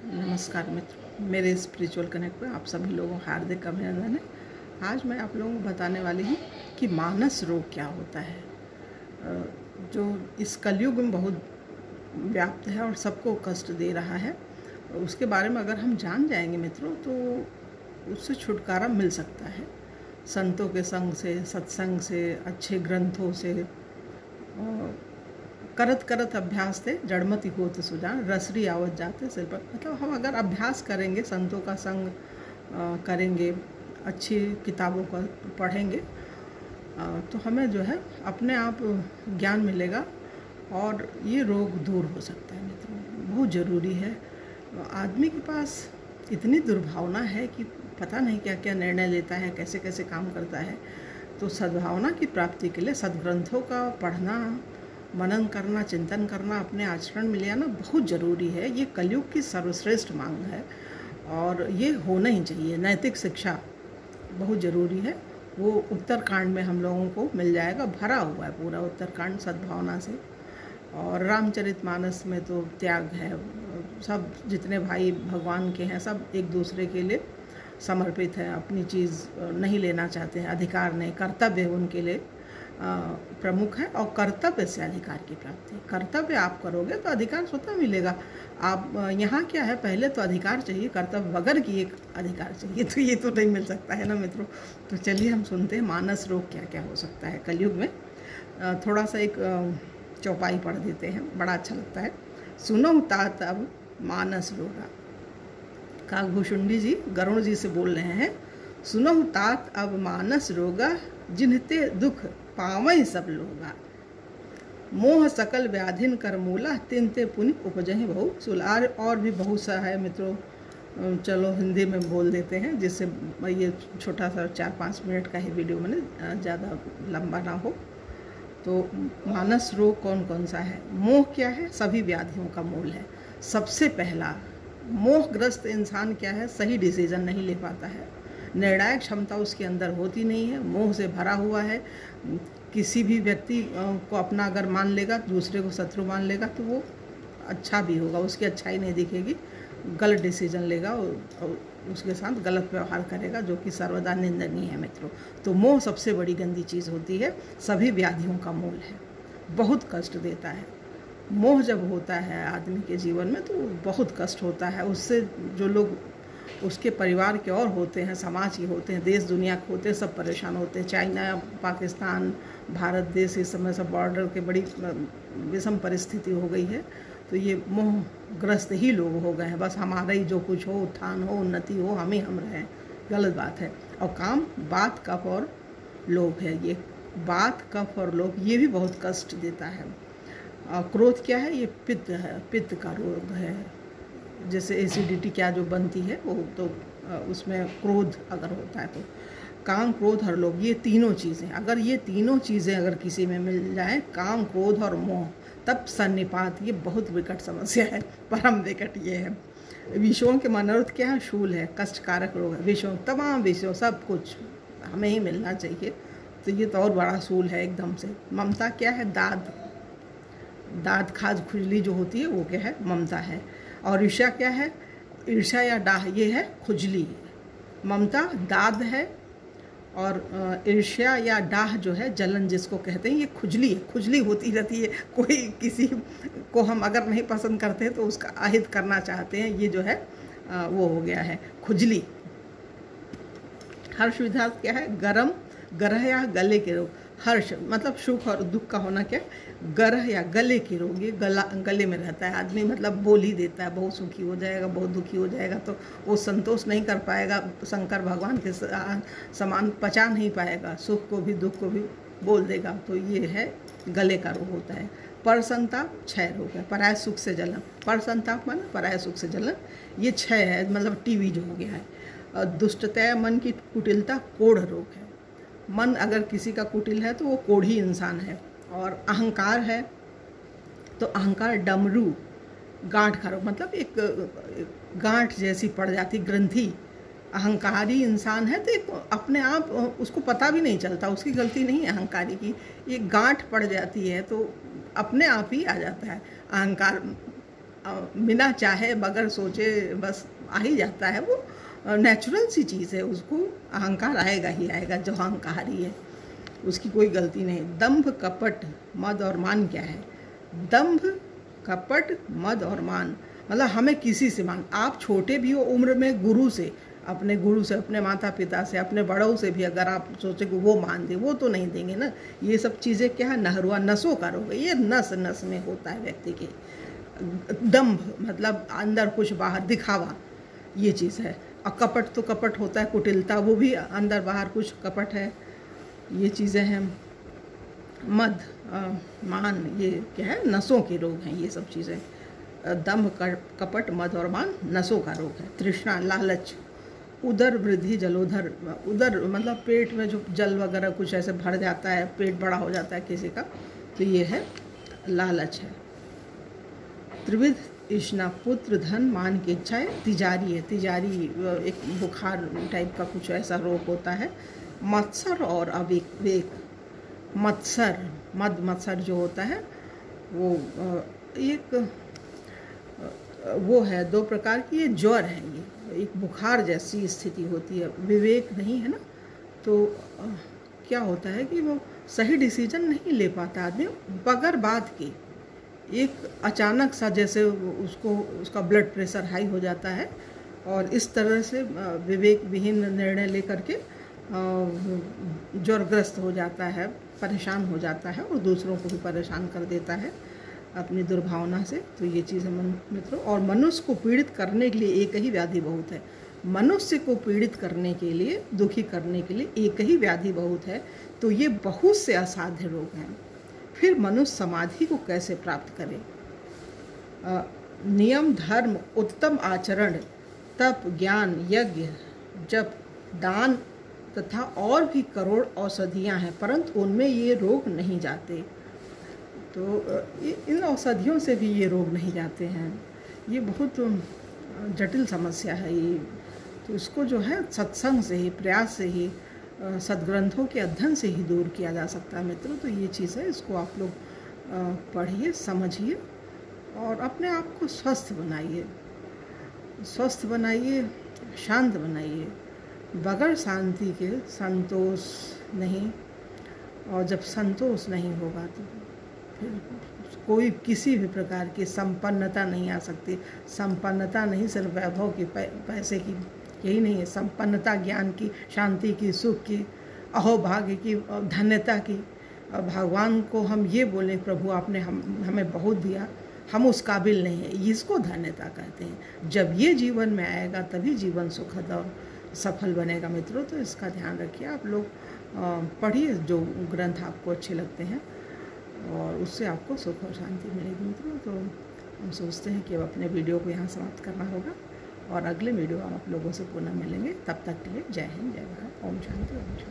नमस्कार मित्रों, मेरे स्पिरिचुअल कनेक्ट में आप सभी लोगों का हार्दिक अभिनंदन है। आज मैं आप लोगों को बताने वाली हूँ कि मानस रोग क्या होता है, जो इस कलयुग में बहुत व्याप्त है और सबको कष्ट दे रहा है। उसके बारे में अगर हम जान जाएंगे मित्रों, तो उससे छुटकारा मिल सकता है। संतों के संग से, सत्संग से, अच्छे ग्रंथों से, करत करत अभ्यास से जड़मति होत सुजान, रसरी आवत जाते सिर पर। मतलब हम अगर अभ्यास करेंगे, संतों का संग करेंगे, अच्छी किताबों का पढ़ेंगे, तो हमें जो है अपने आप ज्ञान मिलेगा और ये रोग दूर हो सकता है मित्रों। बहुत ज़रूरी है। आदमी के पास इतनी दुर्भावना है कि पता नहीं क्या क्या निर्णय लेता है, कैसे कैसे काम करता है। तो सद्भावना की प्राप्ति के लिए सद्ग्रंथों का पढ़ना, मनन करना, चिंतन करना, अपने आचरण में ले आना बहुत ज़रूरी है। ये कलयुग की सर्वश्रेष्ठ मांग है और ये होना ही चाहिए। नैतिक शिक्षा बहुत ज़रूरी है। वो उत्तरकांड में हम लोगों को मिल जाएगा, भरा हुआ है पूरा उत्तरकांड सद्भावना से। और रामचरितमानस में तो त्याग है। सब जितने भाई भगवान के हैं सब एक दूसरे के लिए समर्पित हैं, अपनी चीज़ नहीं लेना चाहते हैं, अधिकार नहीं, कर्तव्य उनके लिए प्रमुख है। और कर्तव्य से अधिकार की प्राप्ति, कर्तव्य आप करोगे तो अधिकार स्वतः मिलेगा। आप यहाँ क्या है, पहले तो अधिकार चाहिए, कर्तव्य बगैर की एक अधिकार चाहिए, तो ये तो नहीं मिल सकता है ना मित्रों। तो चलिए हम सुनते हैं मानस रोग क्या क्या हो सकता है कलयुग में। थोड़ा सा एक चौपाई पढ़ देते हैं, बड़ा अच्छा लगता है। सुनो तात अब मानस रोगा। काकभूषुंडी जी गरुण जी से बोल रहे हैं, सुनो तात अब मानस रोगा, जिन्हते दुख पावई सब लोगा। मोह सकल व्याधिन कर मूला, तिनते पुनि उपजहि बहु सुलार। और भी बहुत सा है मित्रों, चलो हिंदी में बोल देते हैं, जिससे ये छोटा सा 4-5 मिनट का ही वीडियो मैंने, ज़्यादा लंबा ना हो। तो मानस रोग कौन कौन सा है? मोह क्या है? सभी व्याधियों का मूल है। सबसे पहला मोहग्रस्त इंसान क्या है? सही डिसीजन नहीं ले पाता है, निर्णायक क्षमता उसके अंदर होती नहीं है, मोह से भरा हुआ है। किसी भी व्यक्ति को अपना अगर मान लेगा, दूसरे को शत्रु मान लेगा, तो वो अच्छा भी होगा, उसकी अच्छाई नहीं दिखेगी, गलत डिसीजन लेगा और उसके साथ गलत व्यवहार करेगा, जो कि सर्वदा निंदनीय है मित्रों। तो मोह सबसे बड़ी गंदी चीज़ होती है, सभी व्याधियों का मूल है, बहुत कष्ट देता है। मोह जब होता है आदमी के जीवन में तो बहुत कष्ट होता है। उससे जो लोग उसके परिवार के और होते हैं, समाज के होते हैं, देश दुनिया के होते हैं, सब परेशान होते हैं। चाइना, पाकिस्तान, भारत देश, इस समय सब बॉर्डर के बड़ी विषम परिस्थिति हो गई है। तो ये मोहग्रस्त ही लोग हो गए हैं। बस हमारा ही जो कुछ हो, उत्थान हो, उन्नति हो, हम ही हम रहें, गलत बात है। और काम बात, कफ और लोभ है। ये बात, कफ और लोभ ये भी बहुत कष्ट देता है। क्रोध क्या है? ये पित्त है, पित्त का रोग है। जैसे एसिडिटी क्या जो बनती है वो, तो उसमें क्रोध अगर होता है तो काम, क्रोध और लोभ, ये तीनों चीज़ें, अगर ये तीनों चीज़ें अगर किसी में मिल जाए, काम, क्रोध और मोह, तब सन्निपात, ये बहुत विकट समस्या है, परम विकट ये है। विषयों के मनोरथ क्या है? शूल है, कष्टकारक रोग है। विषयों, तमाम विषयों, सब कुछ हमें ही मिलना चाहिए, तो ये तो और बड़ा शूल है एकदम से। ममता क्या है? दाद, दाद, खाज, खुजली जो होती है वो क्या है? ममता है। और ईर्ष्या क्या है? ईर्ष्या या डाह, ये है खुजली। ममता दाद है और ईर्ष्या या डाह जो है, जलन जिसको कहते हैं, ये खुजली है, खुजली होती रहती है। कोई किसी को हम अगर नहीं पसंद करते हैं तो उसका अहित करना चाहते हैं, ये जो है वो हो गया है खुजली। हर्ष विधात क्या है? गरम, गरह या गले के रोग। हर्ष मतलब सुख और दुख का होना, क्या? गरह या गले के रोग, ये गले में रहता है आदमी, मतलब बोल ही देता है, बहुत सुखी हो जाएगा, बहुत दुखी हो जाएगा, तो वो संतोष नहीं कर पाएगा, शंकर भगवान के समान पचा नहीं पाएगा, सुख को भी दुख को भी बोल देगा, तो ये है गले का रोग होता है। परसंताप क्षय रोग है, पराय सुख से जलन। परसंताप माना पराय सुख से जलन, ये क्षय है, मतलब टीवी जो हो गया है। दुष्टता, मन की कुटिलता, कोढ़ रोग है। मन अगर किसी का कुटिल है तो वो कोढ़ी इंसान है। और अहंकार है तो अहंकार डमरू, गांठ का रोग, मतलब एक गांठ जैसी पड़ जाती ग्रंथि। अहंकारी इंसान है तो एक अपने आप उसको पता भी नहीं चलता, उसकी गलती नहीं है अहंकारी की, ये गांठ पड़ जाती है तो अपने आप ही आ जाता है अहंकार। बिना चाहे बगैर सोचे बस आ ही जाता है, वो नेचुरल सी चीज़ है, उसको अहंकार आएगा ही आएगा। जो अहंकारी है उसकी कोई गलती नहीं। दंभ कपट मद और मान क्या है? दंभ कपट मद और मान मतलब हमें किसी से मान, आप छोटे भी हो उम्र में, गुरु से, अपने गुरु से, अपने माता पिता से, अपने बड़ों से भी अगर आप सोचे कि वो मान दे, वो तो नहीं देंगे ना। ये सब चीज़ें क्या है? नहरुआ, नसों का रोग है ये, नस नस में होता है व्यक्ति के। दंभ मतलब अंदर कुछ बाहर दिखावा, ये चीज़ है। और कपट तो कपट होता है, कुटिलता, वो भी अंदर बाहर कुछ कपट है, ये चीज़ें हैं। मद मान, ये क्या है? नसों के रोग हैं ये सब चीज़ें। दंभ कपट मद और मान नसों का रोग है। तृष्णा लालच, उदर वृद्धि जलोधर, उदर मतलब पेट में जो जल वगैरह कुछ ऐसे भर जाता है, पेट बड़ा हो जाता है किसी का, तो ये है लालच है। त्रिविध इष्णा, पुत्र धन मान की इच्छाएं। तिजारी है, तिजारी एक बुखार टाइप का कुछ ऐसा रोग होता है। मत्सर और अविवेक, मत्सर, मद मत्सर जो होता है वो एक वो है, दो प्रकार की, ये ज्वर है, ये एक बुखार जैसी स्थिति होती है। विवेक नहीं है ना, तो क्या होता है कि वो सही डिसीजन नहीं ले पाता आदमी बगैर बात के। एक अचानक सा जैसे उसको उसका ब्लड प्रेशर हाई हो जाता है और इस तरह से विवेक विहीन निर्णय लेकर के ज्वरग्रस्त हो जाता है, परेशान हो जाता है और दूसरों को भी परेशान कर देता है अपनी दुर्भावना से। तो ये चीज़ है मित्रों। और मनुष्य को पीड़ित करने के लिए एक ही व्याधि बहुत है। मनुष्य को पीड़ित करने के लिए, दुखी करने के लिए एक ही व्याधि बहुत है। तो ये बहुत से असाध्य रोग हैं। फिर मनुष्य समाधि को कैसे प्राप्त करे? नियम, धर्म, उत्तम आचरण, तप, ज्ञान, यज्ञ, जप, दान तथा और भी करोड़ औषधियाँ हैं, परंतु उनमें ये रोग नहीं जाते। तो इन औषधियों से भी ये रोग नहीं जाते हैं। ये बहुत जटिल समस्या है ये। तो इसको जो है सत्संग से ही, प्रयास से ही, सद्ग्रंथों के अध्ययन से ही दूर किया जा सकता है मित्रों। तो ये चीज़ है, इसको आप लोग पढ़िए, समझिए और अपने आप को स्वस्थ बनाइए, स्वस्थ बनाइए, शांत बनाइए। बगैर शांति के संतोष नहीं, और जब संतोष नहीं होगा तो फिर कोई किसी भी प्रकार की संपन्नता नहीं आ सकती। संपन्नता नहीं सिर्फ वैभव की, पैसे की, यही नहीं है। संपन्नता ज्ञान की, शांति की, सुख की, अहोभाग्य की, धन्यता की। भगवान को हम ये बोलें, प्रभु आपने हमें बहुत दिया, हम उस काबिल नहीं है, इसको धन्यता कहते हैं। जब ये जीवन में आएगा तभी जीवन सुखद और सफल बनेगा मित्रों। तो इसका ध्यान रखिए। आप लोग पढ़िए जो ग्रंथ आपको अच्छे लगते हैं और उससे आपको सुख और शांति मिलेगी मित्रों। तो हम सोचते हैं कि अब अपने वीडियो को यहाँ समाप्त करना होगा और अगले वीडियो हम आप लोगों से पुनः मिलेंगे। तब तक के लिए जय हिंद, जय भारत, ओम शांति, ओम शांति।